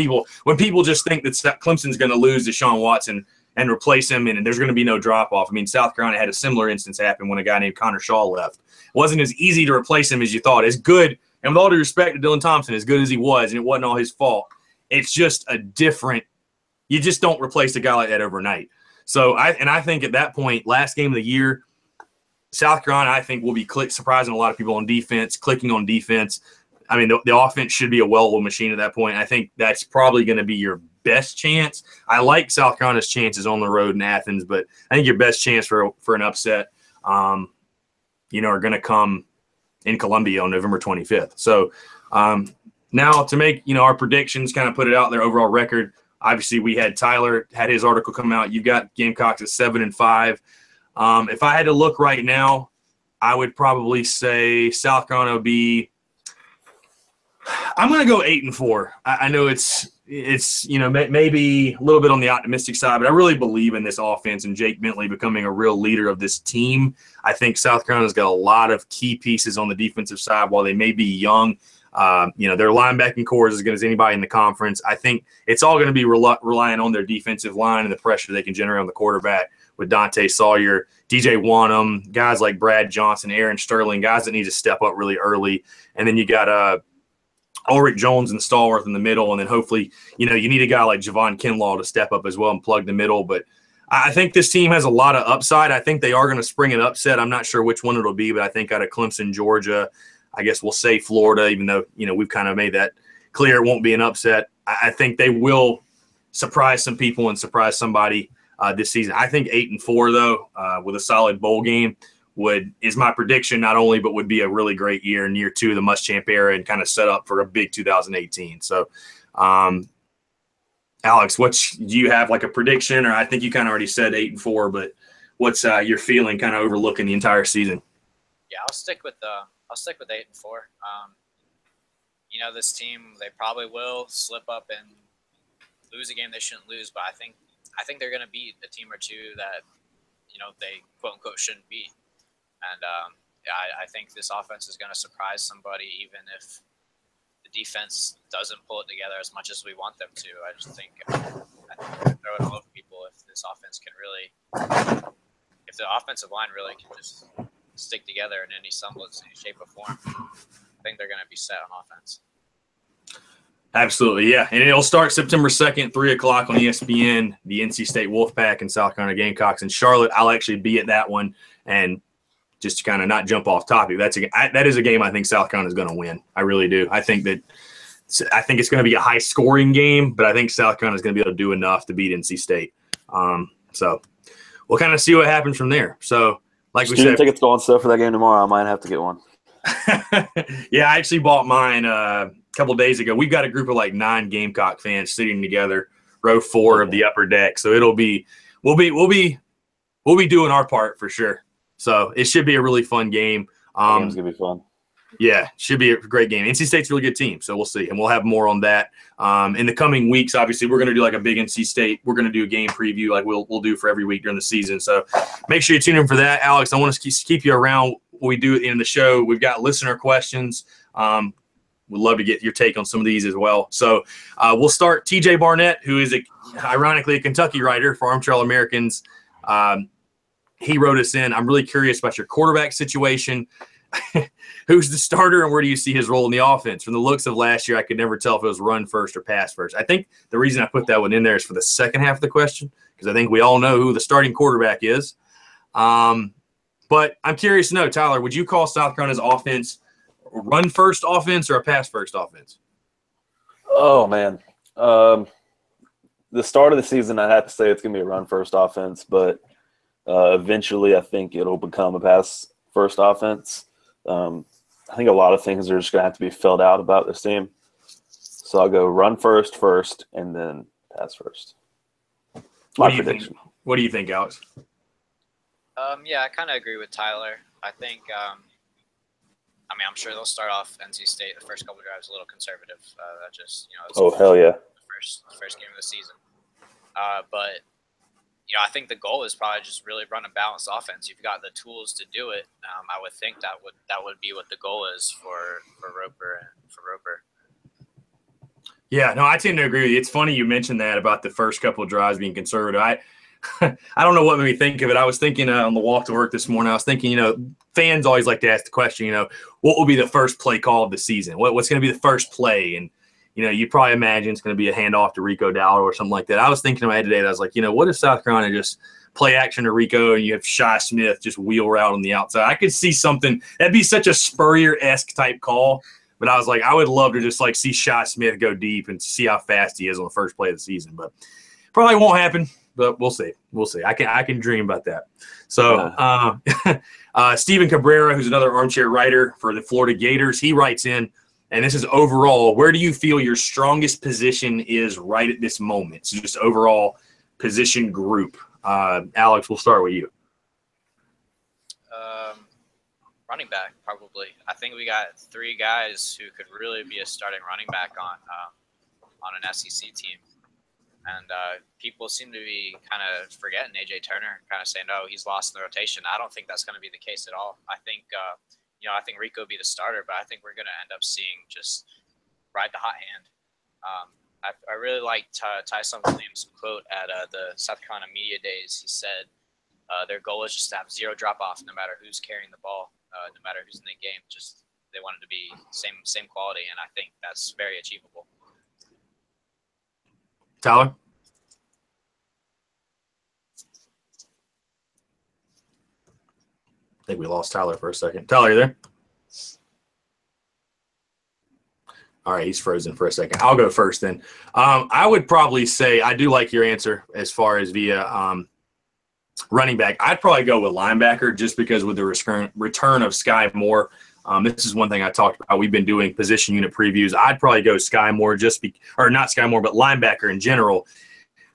when people just think that Clemson's going to lose to Deshaun Watson and replace him, and there's going to be no drop-off. I mean, South Carolina had a similar instance happen when a guy named Connor Shaw left. It wasn't as easy to replace him as you thought. As good, and with all due respect to Dylan Thompson, as good as he was, and it wasn't all his fault, it's just a different – you just don't replace a guy like that overnight. So, I think at that point, last game of the year, South Carolina, I think, will be surprising a lot of people on defense, clicking on defense. I mean, the offense should be a well-oiled machine at that point. I think that's probably going to be your best chance. I like South Carolina's chances on the road in Athens, but I think your best chance for an upset, are going to come in Columbia on November 25th. So now to make, our predictions, kind of put it out there, overall record. Obviously, we had Tyler had his article come out. You got Gamecocks at 7-5. If I had to look right now, I would probably say South Carolina would be. I'm going to go 8-4. I know it's maybe a little bit on the optimistic side, but I really believe in this offense and Jake Bentley becoming a real leader of this team. I think South Carolina's got a lot of key pieces on the defensive side. While they may be young, their linebacking core is as good as anybody in the conference. I think it's all going to be relying on their defensive line and the pressure they can generate on the quarterback with Dante Sawyer, DJ Wanham, guys like Brad Johnson, Aaron Sterling, guys that need to step up really early. And then you got Ulrich Jones and Stallworth in the middle, and then hopefully, you need a guy like Javon Kinlaw to step up as well and plug the middle. But I think this team has a lot of upside. I think they are going to spring an upset. I'm not sure which one it'll be, but I think out of Clemson, Georgia, I guess we'll say Florida, even though, we've kind of made that clear it won't be an upset. I think they will surprise some people and surprise somebody this season. I think 8-4, though, with a solid bowl game is my prediction, not only, but would be a really great year in year 2 of the Muschamp era and kind of set up for a big 2018. So, Alex, do you have like a prediction? Or I think you kind of already said 8-4, but what's your feeling kind of overlooking the entire season? Yeah, I'll stick with 8-4. This team, they probably will slip up and lose a game they shouldn't lose, but I think they're going to beat a team or two that they quote unquote shouldn't beat. And I think this offense is going to surprise somebody, even if the defense doesn't pull it together as much as we want them to. I just think they're going to throw it all over people if this offense can really offensive line really can just stick together in any semblance, any shape or form, I think they're going to be set on offense. Absolutely, yeah. And it'll start September 2nd, 3 o'clock on ESPN, the NC State Wolfpack and South Carolina Gamecocks in Charlotte. I'll actually be at that one. And just to kind of not jump off topic, that is a game I think South Carolina is going to win. I really do. I think it's going to be a high-scoring game, but I think South Carolina is going to be able to do enough to beat NC State. So we'll kind of see what happens from there. So, like we said, tickets going stuff for that game tomorrow. I might have to get one. Yeah, I actually bought mine a couple of days ago. We've got a group of like 9 Gamecock fans sitting together, row 4 of the upper deck. So we'll be doing our part for sure. So it should be a really fun game. Game's gonna be fun. Yeah, should be a great game. NC State's a really good team, so we'll see. And we'll have more on that in the coming weeks. Obviously, we're going to do like a big NC State. We're going to do a game preview like we'll do for every week during the season. So make sure you tune in for that. Alex, I want to keep you around when we do at the end of the show. We've got listener questions. We'd love to get your take on some of these as well. So we'll start. TJ Barnett, who is ironically a Kentucky writer for Armchair All-Americans. He wrote us in. I'm really curious about your quarterback situation. Who's the starter and where do you see his role in the offense? From the looks of last year, I could never tell if it was run first or pass first. I think the reason I put that one in there is for the second half of the question because I think we all know who the starting quarterback is. But I'm curious to know, Tyler, would you call South Carolina's offense a run first offense or a pass first offense? Oh, man. The start of the season, I'd have to say it's going to be a run first offense, but eventually, I think it'll become a pass-first offense. I think a lot of things are just going to have to be filled out about this team. So I'll go run first, and then pass first. My prediction. What do you think, Alex? Yeah, I kind of agree with Tyler. I think, I'm sure they'll start off NC State the first couple of drives a little conservative. It's hell yeah. The first game of the season. But I think the goal is probably just really run a balanced offense. You've got the tools to do it. I would think that would be what the goal is for Roper. Yeah, no, I tend to agree with you. It's funny you mentioned that about the first couple of drives being conservative. I don't know what made me think of it. I was thinking on the walk to work this morning, I was thinking, fans always like to ask the question, what will be the first play call of the season? What's going to be the first play? And you probably imagine it's going to be a handoff to Rico Dowdle or something like that. I was thinking in my head today, I was like, what if South Carolina just play action to Rico and you have Shi Smith just wheel around on the outside? I could see something. That'd be such a Spurrier-esque type call. But I was like, I would love to just see Shi Smith go deep and see how fast he is on the first play of the season. But probably won't happen. But we'll see. I can dream about that. So Stephen Cabrera, who's another armchair writer for the Florida Gators, he writes in. And this is overall, where do you feel your strongest position is right at this moment? So just overall position group. Alex, we'll start with you. Running back, probably. I think we got 3 guys who could really be a starting running back on an SEC team. And people seem to be kind of forgetting A.J. Turner, kind of saying, oh, he's lost in the rotation. I don't think that's going to be the case at all. I think I think Rico will be the starter, but I think we're going to end up seeing just ride the hot hand. I really liked Tyson Williams' quote at the South Carolina Media Days. He said their goal is just to have 0 drop-off no matter who's carrying the ball, no matter who's in the game. Just they want it to be same quality, and I think that's very achievable. Tyler? I think we lost Tyler for a second. Tyler, you there? All right, he's frozen for a second. I'll go first then. I would probably say I do like your answer as far as via running back. I'd probably go with linebacker just because with the return of Sky Moore. This is one thing I talked about. We've been doing position unit previews. I'd probably go Sky Moore or not Sky Moore, but linebacker in general.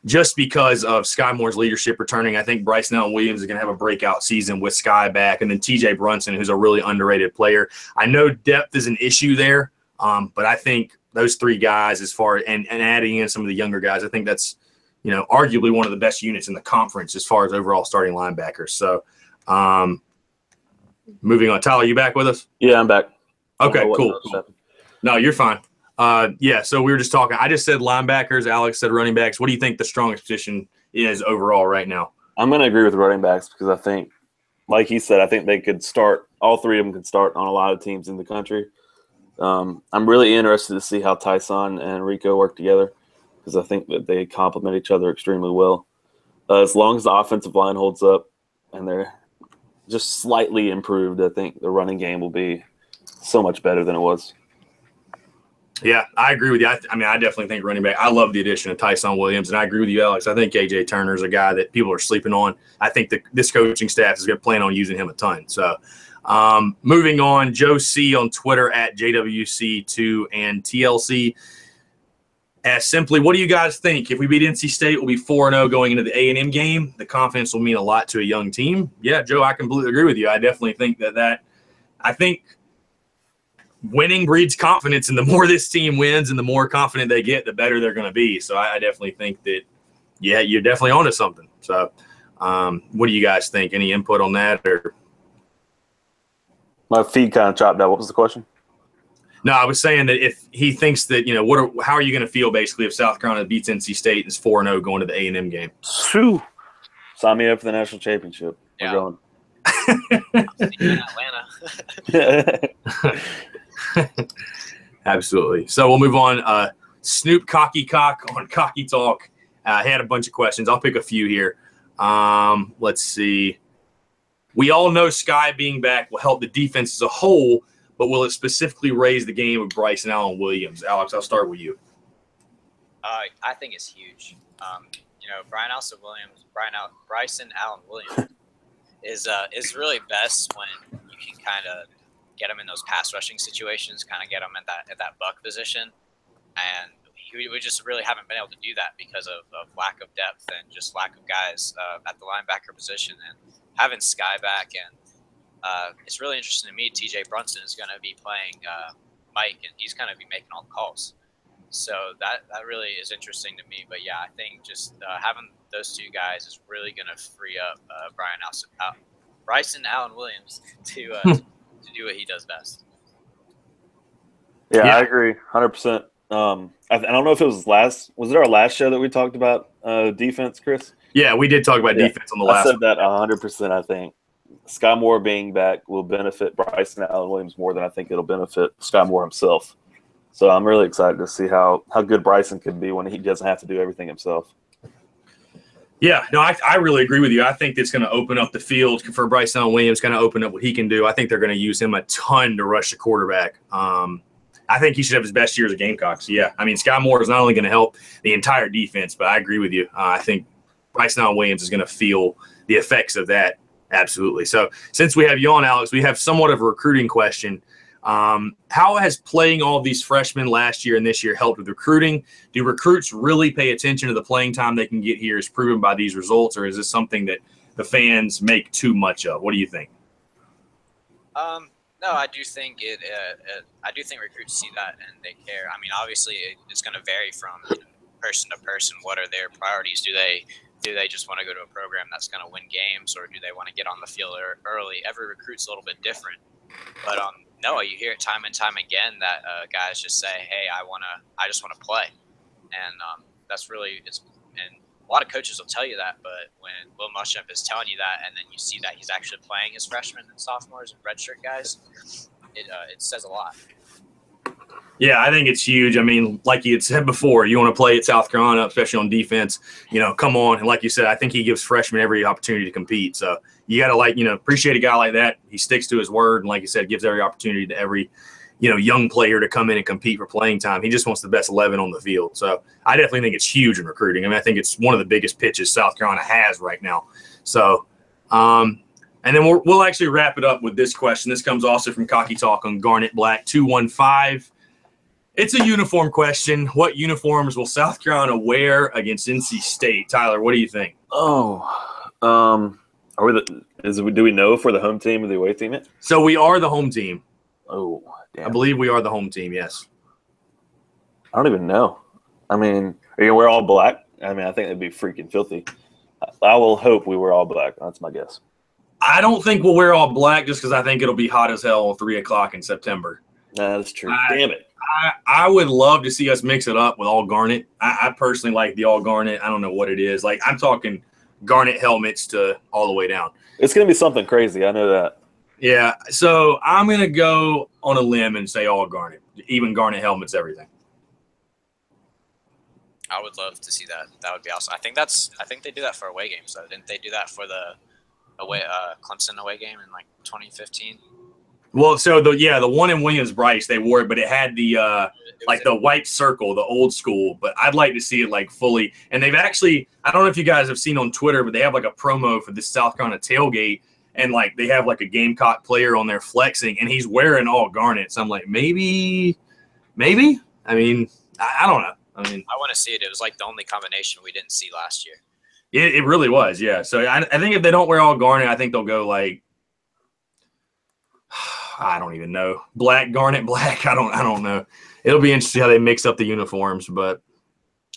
Just because of Sky Moore's leadership returning, I think Bryce Nelson Williams is going to have a breakout season with Sky back, and then T.J. Brunson, who's a really underrated player. I know depth is an issue there, but I think those 3 guys, as far and adding in some of the younger guys, I think that's arguably one of the best units in the conference as far as overall starting linebackers. So, moving on, Tyler, you back with us? Yeah, I'm back. Okay, cool. No, you're fine. So we were just talking. I just said linebackers. Alex said running backs. What do you think the strongest position is overall right now? I'm going to agree with running backs because I think like he said, I think they could start. All three of them could start on a lot of teams in the country. I'm really interested to see how Tyson and Rico work together because I think that they complement each other extremely well. As long as the offensive line holds up and they're just slightly improved, I think the running game will be so much better than it was. Yeah, I agree with you. I mean, I definitely think running back. I love the addition of Tyson Williams, and I agree with you, Alex. I think A.J. Turner is a guy that people are sleeping on. I think that this coaching staff is going to plan on using him a ton. So, moving on, Joe C. on Twitter at JWC2 and TLC asks simply, what do you guys think? If we beat NC State, we'll be 4-0 going into the A&M game. The confidence will mean a lot to a young team. Yeah, Joe, I completely agree with you. I definitely think that I think winning breeds confidence, and the more this team wins and the more confident they get, the better they're going to be. So I definitely think that, yeah, you're definitely onto something. So what do you guys think? Any input on that? Or my feed kind of chopped out. What was the question? No, I was saying that if he thinks that, how are you going to feel basically if South Carolina beats NC State and is 4-0 going to the A&M game? Phew. Sign me up for the national championship. Yeah. We're going. See you in Atlanta. Absolutely. So we'll move on. Snoop Cocky Cock on Cocky Talk had a bunch of questions. I'll pick a few here. Let's see. We all know Sky being back will help the defense as a whole, but will it specifically raise the game of Bryce and Allen Williams? Alex, I'll start with you. I think it's huge. Bryce and Allen Williams is really best when you can kind of get him in those pass rushing situations, kind of get him at that buck position, and we just really haven't been able to do that because of lack of depth and just lack of guys at the linebacker position. And having Sky back, and it's really interesting to me. TJ Brunson is going to be playing Mike, and he's going to be making all the calls. So that really is interesting to me. But yeah, I think just having those two guys is really going to free up Bryce and Allen Williams to do what he does best. Yeah, I agree 100%. I don't know if it was it our last show that we talked about defense, Chris? Yeah, we did talk about defense on the last I said that 100%, I think. Sky Moore being back will benefit Bryce and Allen Williams more than I think it'll benefit Sky Moore himself. So I'm really excited to see how good Bryson could be when he doesn't have to do everything himself. Yeah, no, I really agree with you. I think it's going to open up the field for Bryce Allen Williams, going to open up what he can do. I think they're going to use him a ton to rush the quarterback. I think he should have his best year as a Gamecock. So, yeah, I mean, Sky Moore is not only going to help the entire defense, but I agree with you. I think Bryce Allen Williams is going to feel the effects of that. Absolutely. So since we have you on, Alex, we have somewhat of a recruiting question. How has playing all these freshmen last year and this year helped with recruiting? Do recruits really pay attention to the playing time they can get here as proven by these results, or is this something that the fans make too much of? What do you think? No, I do think I do think recruits see that and they care. I mean, obviously, it's going to vary from person to person. What are their priorities? Do they just want to go to a program that's going to win games, or do they want to get on the field early? Every recruit's a little bit different. But no, you hear it time and time again that guys just say, "Hey, I just want to play," and that's really and a lot of coaches will tell you that. But when Will Muschamp is telling you that, and then you see that he's actually playing his freshmen and sophomores and redshirt guys, it says a lot. Yeah, I think it's huge. I mean, like you had said before, you want to play at South Carolina, especially on defense, come on. And like you said, I think he gives freshmen every opportunity to compete. So you got to appreciate a guy like that. He sticks to his word. And like you said, gives every opportunity to every, young player to come in and compete for playing time. He just wants the best 11 on the field. So I definitely think it's huge in recruiting. I mean, I think it's one of the biggest pitches South Carolina has right now. So, and then we'll actually wrap it up with this question. This comes also from Cocky Talk on Garnet Black 215. It's a uniform question. What uniforms will South Carolina wear against NC State? Tyler, what do you think? Do we know if we're the home team or the away team yet? So we are the home team. Oh, damn. I believe we are the home team, yes. I don't even know. I mean, are you going to wear all black? I mean, I think it'd be freaking filthy. I will hope we wear all black. That's my guess. I don't think we'll wear all black just because I think it'll be hot as hell 3 o'clock in September. That's true. Damn it. I would love to see us mix it up with all garnet. I personally like the all garnet. I don't know what it is. Like, I'm talking garnet helmets to all the way down. It's going to be something crazy. I know that. Yeah, so I'm going to go on a limb and say all garnet, even garnet helmets, everything. I would love to see that. That would be awesome. I think they do that for away games though. Didn't they do that for the Clemson away game in like 2015? Well, so the one in Williams-Brice, they wore it, but it had the the white circle, the old school. But I'd like to see it like fully. And they've actually, I don't know if you guys have seen on Twitter, but they have like a promo for the South Carolina tailgate, and like they have like a Gamecock player on there flexing, and he's wearing all garnets. I'm like, maybe. I mean, I don't know. I mean, I want to see it. It was like the only combination we didn't see last year. It really was, yeah. So I think if they don't wear all garnet, I think they'll go like, I don't even know, black, garnet, black. I don't know. It'll be interesting how they mix up the uniforms, but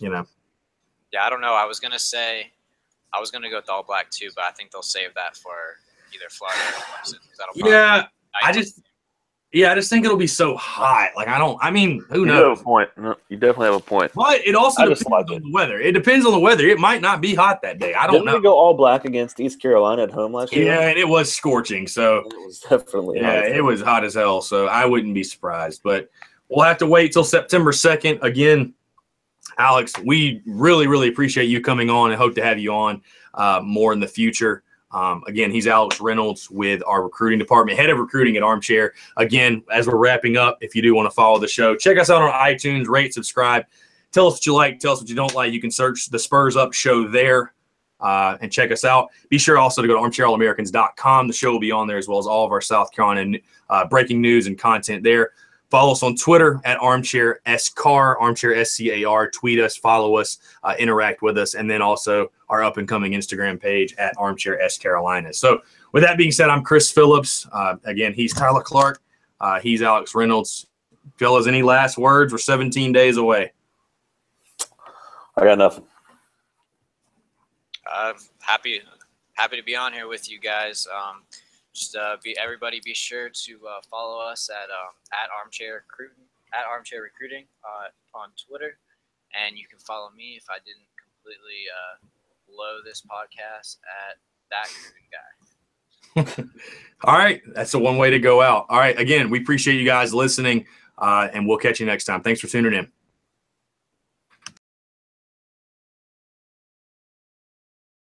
you know. Yeah, I don't know. I was gonna go with all black too, but I think they'll save that for either Florida or Clemson. I just think it'll be so hot. Like who knows? You have a point. No, you definitely have a point. But it also depends on the weather. It depends on the weather. It might not be hot that day. I don't know. Didn't we go all black against East Carolina at home last year? Yeah, and it was scorching. So it was definitely hot. It was hot as hell. So I wouldn't be surprised. But we'll have to wait till September 2nd. Again, Alex, we really, really appreciate you coming on and hope to have you on more in the future. Again, he's Alex Reynolds with our recruiting department, head of recruiting at Armchair. Again, as we're wrapping up, if you do want to follow the show, check us out on iTunes, rate, subscribe. Tell us what you like. Tell us what you don't like. You can search the Spurs Up Show there and check us out. Be sure also to go to armchairallamericans.com. The show will be on there as well as all of our South Carolina breaking news and content there. Follow us on Twitter at ArmchairSCAR, Armchair SCAR. Tweet us, follow us, interact with us, and then also our up-and-coming Instagram page at Armchair S Carolina. So with that being said, I'm Chris Phillips. Again, he's Tyler Clark. He's Alex Reynolds. Fellas, any last words? We're 17 days away. I got nothing. Happy to be on here with you guys. Everybody be sure to follow us at Armchair Recruiting on Twitter, and you can follow me if I didn't completely blow this podcast at that Recruiting Guy. All right, that's the one way to go out. All right, again, we appreciate you guys listening, and we'll catch you next time. Thanks for tuning in.